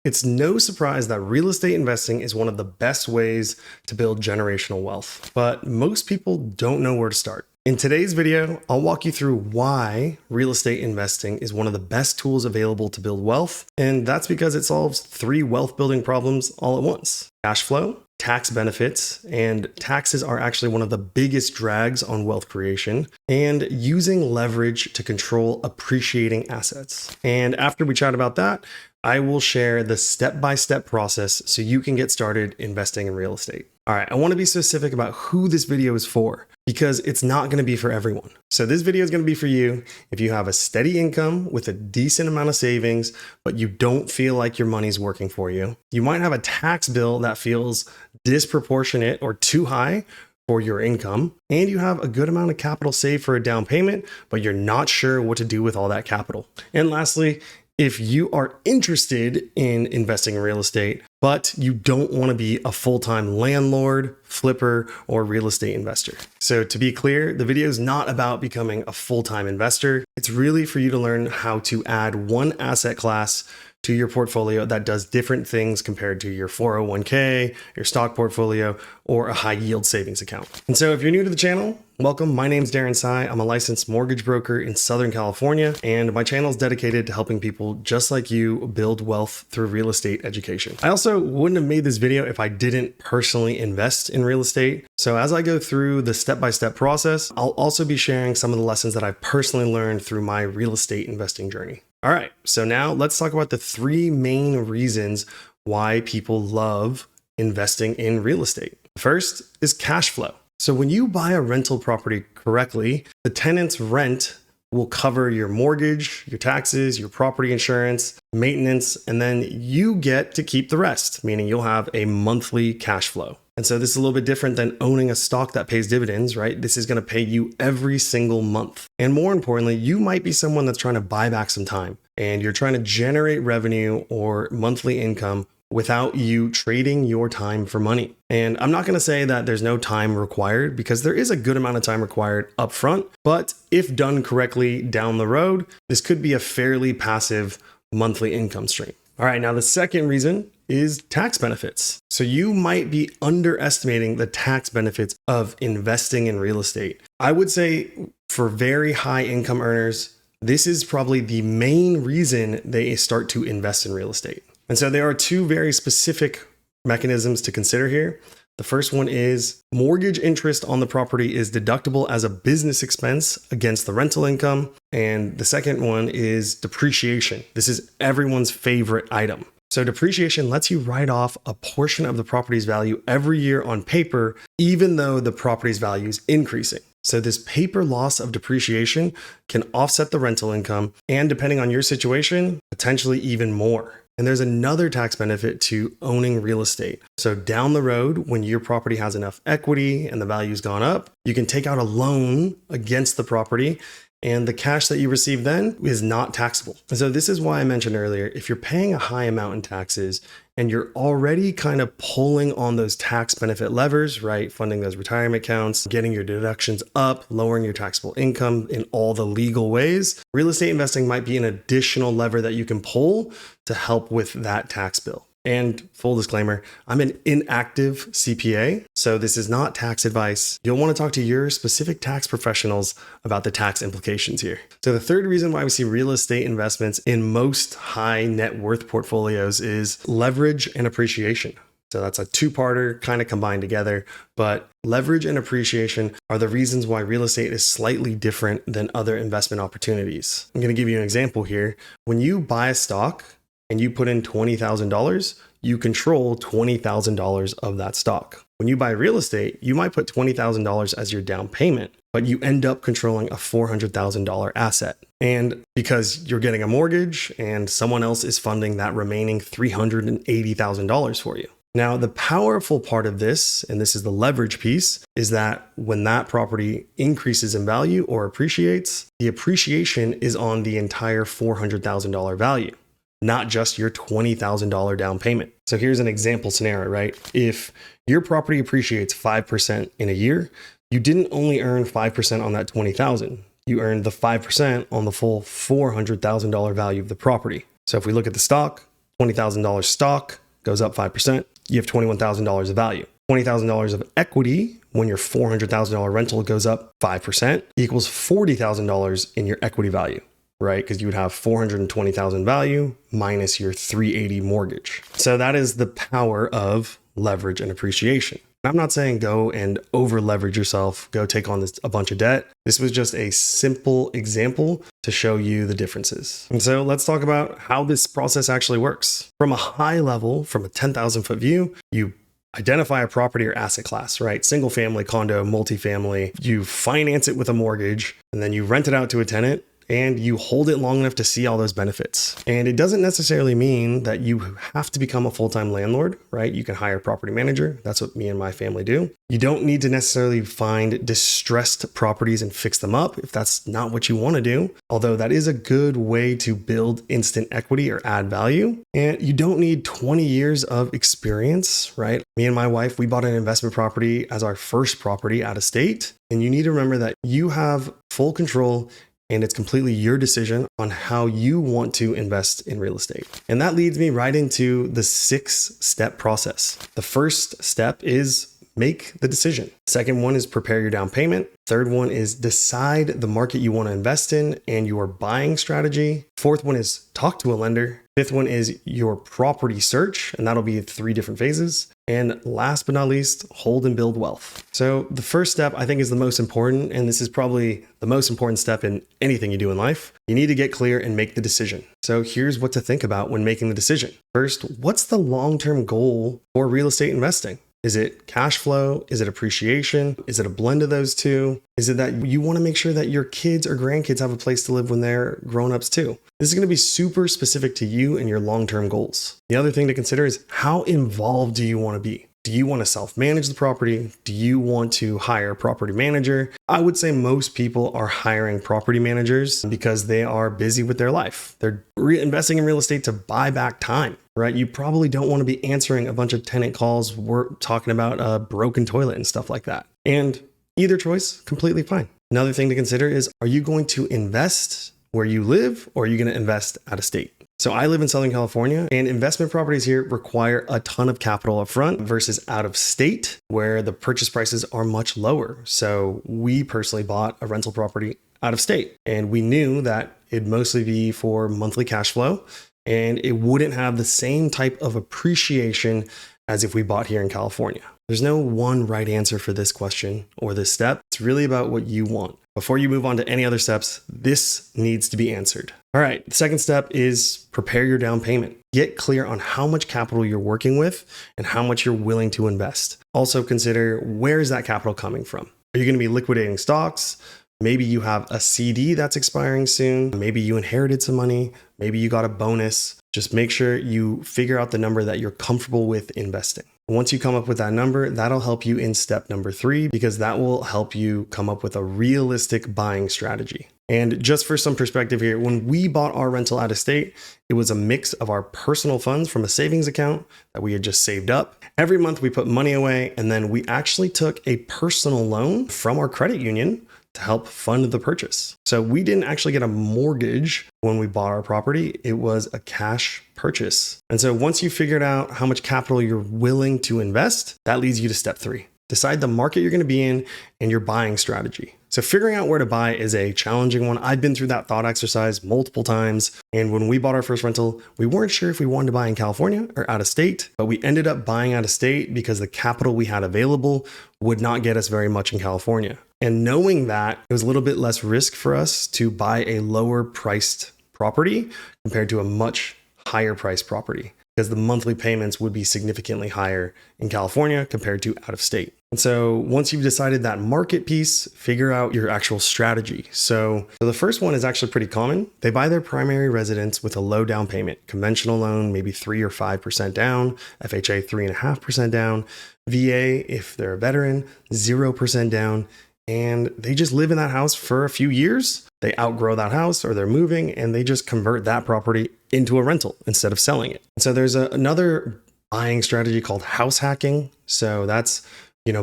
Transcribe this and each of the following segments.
It's no surprise that real estate investing is one of the best ways to build generational wealth, but most people don't know where to start. In today's video, I'll walk you through why real estate investing is one of the best tools available to build wealth, and that's because it solves 3 wealth building problems all at once: cash flow, tax benefits, and taxes are actually one of the biggest drags on wealth creation, and using leverage to control appreciating assets. And after we chat about that, I will share the step-by-step process so you can get started investing in real estate. All right, I want to be specific about who this video is for because it's not going to be for everyone. So this video is going to be for you if you have a steady income with a decent amount of savings, but you don't feel like your money's working for you. You might have a tax bill that feels disproportionate or too high for your income, and you have a good amount of capital saved for a down payment, but you're not sure what to do with all that capital. And lastly, if you are interested in investing in real estate, but you don't want to be a full-time landlord, flipper, or real estate investor. So to be clear, the video is not about becoming a full-time investor. It's really for you to learn how to add one asset class to your portfolio that does different things compared to your 401k, your stock portfolio, or a high yield savings account. And so if you're new to the channel, welcome. My name's Darren. I'm a licensed mortgage broker in Southern California, and my channel is dedicated to helping people just like you build wealth through real estate education. I also wouldn't have made this video if I didn't personally invest in real estate. So as I go through the step-by-step process, I'll also be sharing some of the lessons that I've personally learned through my real estate investing journey. All right, so now let's talk about the 3 main reasons why people love investing in real estate. First is cash flow. So when you buy a rental property correctly, the tenant's rent will cover your mortgage, your taxes, your property insurance, maintenance, and then you get to keep the rest, meaning you'll have a monthly cash flow. And so this is a little bit different than owning a stock that pays dividends, right? This is going to pay you every single month. And more importantly, you might be someone that's trying to buy back some time and you're trying to generate revenue or monthly income without you trading your time for money. And I'm not going to say that there's no time required because there is a good amount of time required up front, but if done correctly down the road, this could be a fairly passive monthly income stream. All right, now the second reason is tax benefits. So you might be underestimating the tax benefits of investing in real estate. I would say for very high income earners, this is probably the main reason they start to invest in real estate. And so there are 2 very specific mechanisms to consider here. The first one is mortgage interest on the property is deductible as a business expense against the rental income. And the second one is depreciation. This is everyone's favorite item. So depreciation lets you write off a portion of the property's value every year on paper, even though the property's value is increasing. So this paper loss of depreciation can offset the rental income and, depending on your situation, potentially even more. And there's another tax benefit to owning real estate. So down the road, when your property has enough equity and the value's gone up, you can take out a loan against the property, and the cash that you receive then is not taxable. And so this is why I mentioned earlier, if you're paying a high amount in taxes and you're already kind of pulling on those tax benefit levers, right? Funding those retirement accounts, getting your deductions up, lowering your taxable income in all the legal ways, real estate investing might be an additional lever that you can pull to help with that tax bill. And full disclaimer, I'm an inactive CPA, so this is not tax advice. You'll want to talk to your specific tax professionals about the tax implications here. So the third reason why we see real estate investments in most high net worth portfolios is leverage and appreciation. So that's a 2-parter kind of combined together, but leverage and appreciation are the reasons why real estate is slightly different than other investment opportunities. I'm going to give you an example here. When you buy a stock, and you put in $20,000, you control $20,000 of that stock. When you buy real estate, you might put $20,000 as your down payment, but you end up controlling a $400,000 asset. And because you're getting a mortgage and someone else is funding that remaining $380,000 for you. Now, the powerful part of this, and this is the leverage piece, is that when that property increases in value or appreciates, the appreciation is on the entire $400,000 value, not just your $20,000 down payment. So here's an example scenario, right? If your property appreciates 5% in a year, you didn't only earn 5% on that $20,000. You earned the 5% on the full $400,000 value of the property. So if we look at the stock, $20,000 stock goes up 5%. You have $21,000 of value. $20,000 of equity when your $400,000 rental goes up 5% equals $40,000 in your equity value, right? Because you would have $420,000 value minus your $380 mortgage. So that is the power of leverage and appreciation. I'm not saying go and over leverage yourself, go take on a bunch of debt. This was just a simple example to show you the differences. And so let's talk about how this process actually works. From a high level, from a 10,000 foot view, you identify a property or asset class, right? Single family, condo, multifamily. You finance it with a mortgage, and then you rent it out to a tenant, and you hold it long enough to see all those benefits. And it doesn't necessarily mean that you have to become a full-time landlord, right? You can hire a property manager. That's what me and my family do. You don't need to necessarily find distressed properties and fix them up if that's not what you want to do. Although that is a good way to build instant equity or add value. And you don't need 20 years of experience, right? Me and my wife, we bought an investment property as our first property out of state. And you need to remember that you have full control, and it's completely your decision on how you want to invest in real estate. And that leads me right into the 6-step process. The first step is make the decision. Second one is prepare your down payment. Third one is decide the market you want to invest in and your buying strategy. Fourth one is talk to a lender. Fifth one is your property search, and that'll be 3 different phases. And last but not least, hold and build wealth. So the first step I think is the most important, and this is probably the most important step in anything you do in life. You need to get clear and make the decision. So here's what to think about when making the decision. First, what's the long-term goal for real estate investing? Is it cash flow? Is it appreciation? Is it a blend of those two? Is it that you want to make sure that your kids or grandkids have a place to live when they're grown-ups too? This is going to be super specific to you and your long-term goals. The other thing to consider is how involved do you want to be? Do you want to self-manage the property? Do you want to hire a property manager? I would say most people are hiring property managers because they are busy with their life. They're investing in real estate to buy back time, right? You probably don't want to be answering a bunch of tenant calls. We're talking about a broken toilet and stuff like that. And either choice, completely fine. Another thing to consider is, are you going to invest where you live, or are you going to invest out of state? So I live in Southern California, and investment properties here require a ton of capital up front versus out of state where the purchase prices are much lower. So we personally bought a rental property out of state, and we knew that it'd mostly be for monthly cash flow, and it wouldn't have the same type of appreciation as if we bought here in California. There's no one right answer for this question or this step. It's really about what you want. Before you move on to any other steps, this needs to be answered. All right, the second step is prepare your down payment. Get clear on how much capital you're working with and how much you're willing to invest. Also consider, where is that capital coming from? Are you going to be liquidating stocks? Maybe you have a CD that's expiring soon. Maybe you inherited some money. Maybe you got a bonus. Just make sure you figure out the number that you're comfortable with investing. Once you come up with that number, that'll help you in step number 3, because that will help you come up with a realistic buying strategy. And just for some perspective here, when we bought our rental out of state, it was a mix of our personal funds from a savings account that we had just saved up. Every month we put money away, and then we actually took a personal loan from our credit union to help fund the purchase. So we didn't actually get a mortgage when we bought our property. It was a cash purchase. And so once you figured out how much capital you're willing to invest, that leads you to step 3. Decide the market you're going to be in and your buying strategy. So figuring out where to buy is a challenging one. I've been through that thought exercise multiple times. And when we bought our first rental, we weren't sure if we wanted to buy in California or out of state, but we ended up buying out of state because the capital we had available would not get us very much in California. And knowing that, it was a little bit less risk for us to buy a lower priced property compared to a much higher priced property, because the monthly payments would be significantly higher in California compared to out of state. And so once you've decided that market piece, figure out your actual strategy. So the first one is actually pretty common. They buy their primary residence with a low down payment, conventional loan, maybe 3 or 5% down, FHA 3.5% down, VA, if they're a veteran, 0% down. And they just live in that house for a few years. They outgrow that house or they're moving, and they just convert that property into a rental instead of selling it. And so there's another buying strategy called house hacking. So that's,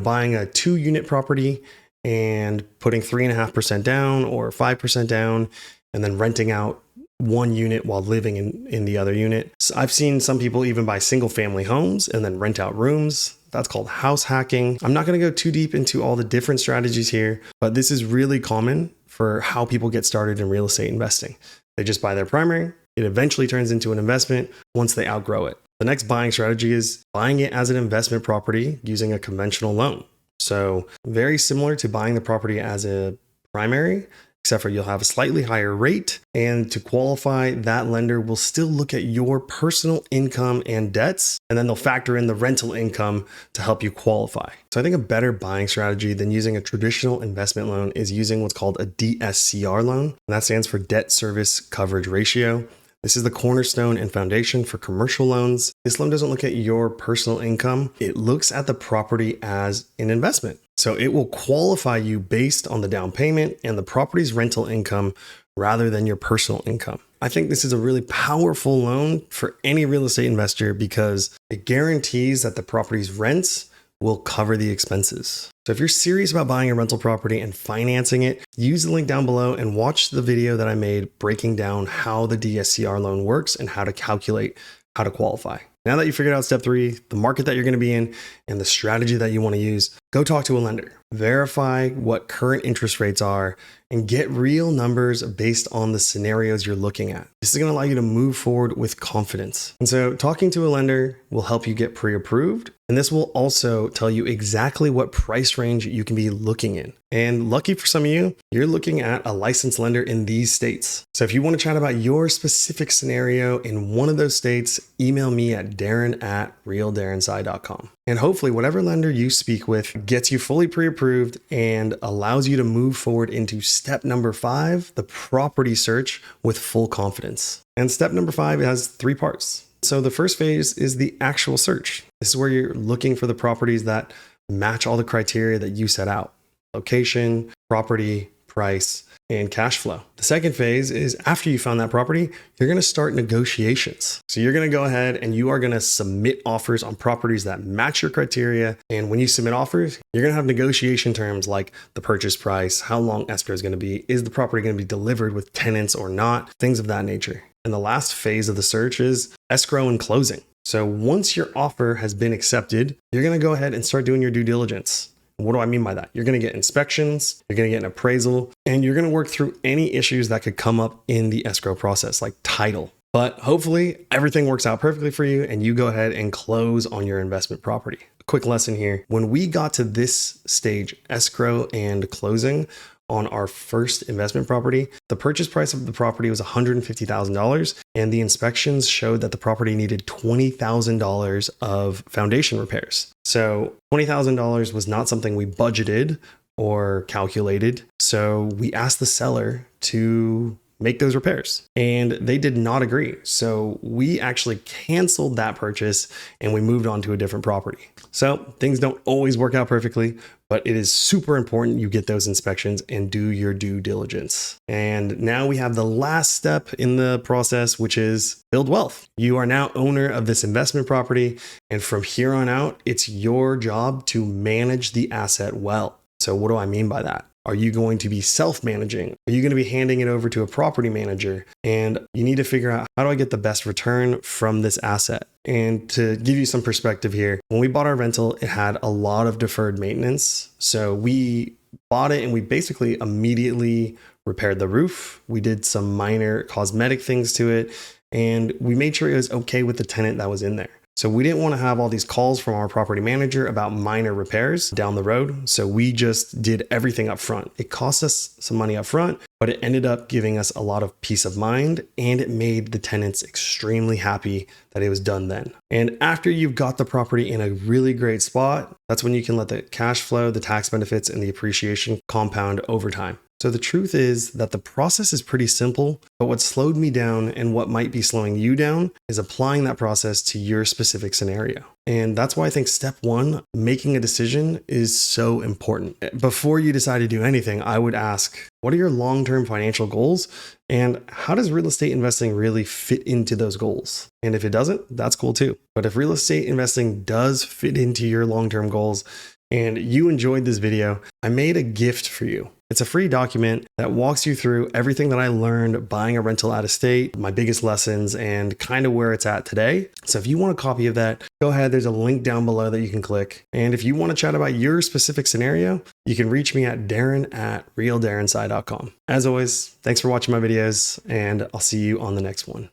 buying a 2-unit property and putting 3.5% down or 5% down, and then renting out one unit while living in the other unit. So I've seen some people even buy single family homes and then rent out rooms. That's called house hacking. I'm not going to go too deep into all the different strategies here, but this is really common for how people get started in real estate investing. They just buy their primary. It eventually turns into an investment once they outgrow it. The next buying strategy is buying it as an investment property using a conventional loan. So very similar to buying the property as a primary, except for you'll have a slightly higher rate. And to qualify, that lender will still look at your personal income and debts, and then they'll factor in the rental income to help you qualify. So I think a better buying strategy than using a traditional investment loan is using what's called a DSCR loan. And that stands for debt service coverage ratio. This is the cornerstone and foundation for commercial loans. This loan doesn't look at your personal income. It looks at the property as an investment. So it will qualify you based on the down payment and the property's rental income rather than your personal income. I think this is a really powerful loan for any real estate investor because it guarantees that the property's rents will cover the expenses. So if you're serious about buying a rental property and financing it, use the link down below and watch the video that I made breaking down how the DSCR loan works and how to calculate how to qualify. Now that you figured out step 3, the market that you're going to be in and the strategy that you want to use, go talk to a lender. Verify what current interest rates are and get real numbers based on the scenarios you're looking at. This is going to allow you to move forward with confidence. And so talking to a lender will help you get pre-approved. And this will also tell you exactly what price range you can be looking in. And lucky for some of you, you're looking at a licensed lender in these states. So if you want to chat about your specific scenario in one of those states, email me at darren@realdarrensci.com. And hopefully whatever lender you speak with gets you fully pre-approved and allows you to move forward into step number 5, the property search with full confidence. And step number 5 has 3 parts. So the first phase is the actual search. This is where you're looking for the properties that match all the criteria that you set out: location, property, price, and cash flow. The second phase is after you found that property, you're going to start negotiations. So you're going to go ahead and you are going to submit offers on properties that match your criteria. And when you submit offers, you're going to have negotiation terms like the purchase price, how long escrow is going to be, is the property going to be delivered with tenants or not, things of that nature. And the last phase of the search is escrow and closing. So once your offer has been accepted, you're going to go ahead and start doing your due diligence. What do I mean by that? You're going to get inspections, you're going to get an appraisal, and you're going to work through any issues that could come up in the escrow process, like title. But hopefully everything works out perfectly for you and you go ahead and close on your investment property. A quick lesson here. When we got to this stage, escrow and closing, on our first investment property, the purchase price of the property was $150,000, and the inspections showed that the property needed $20,000 of foundation repairs. So $20,000 was not something we budgeted or calculated. So we asked the seller to make those repairs, and they did not agree. So we actually canceled that purchase and we moved on to a different property. So things don't always work out perfectly, but it is super important you get those inspections and do your due diligence. And now we have the last step in the process, which is build wealth. You are now owner of this investment property, and from here on out, it's your job to manage the asset well. So what do I mean by that? Are you going to be self-managing? Are you going to be handing it over to a property manager? And you need to figure out, how do I get the best return from this asset? And to give you some perspective here, when we bought our rental, it had a lot of deferred maintenance. So we bought it and we basically immediately repaired the roof. We did some minor cosmetic things to it, and we made sure it was okay with the tenant that was in there. So we didn't want to have all these calls from our property manager about minor repairs down the road. So we just did everything up front. It cost us some money up front, but it ended up giving us a lot of peace of mind, and it made the tenants extremely happy that it was done then. And after you've got the property in a really great spot, that's when you can let the cash flow, the tax benefits, and the appreciation compound over time. So the truth is that the process is pretty simple, but what slowed me down and what might be slowing you down is applying that process to your specific scenario. And that's why I think step 1, making a decision, is so important. Before you decide to do anything, I would ask, what are your long-term financial goals? And how does real estate investing really fit into those goals? And if it doesn't, that's cool too. But if real estate investing does fit into your long-term goals, and you enjoyed this video, I made a gift for you. It's a free document that walks you through everything that I learned buying a rental out of state, my biggest lessons, and kind of where it's at today. So if you want a copy of that, go ahead. There's a link down below that you can click. And if you want to chat about your specific scenario, you can reach me at Darren@realdarrensci.com. As always, thanks for watching my videos, and I'll see you on the next one.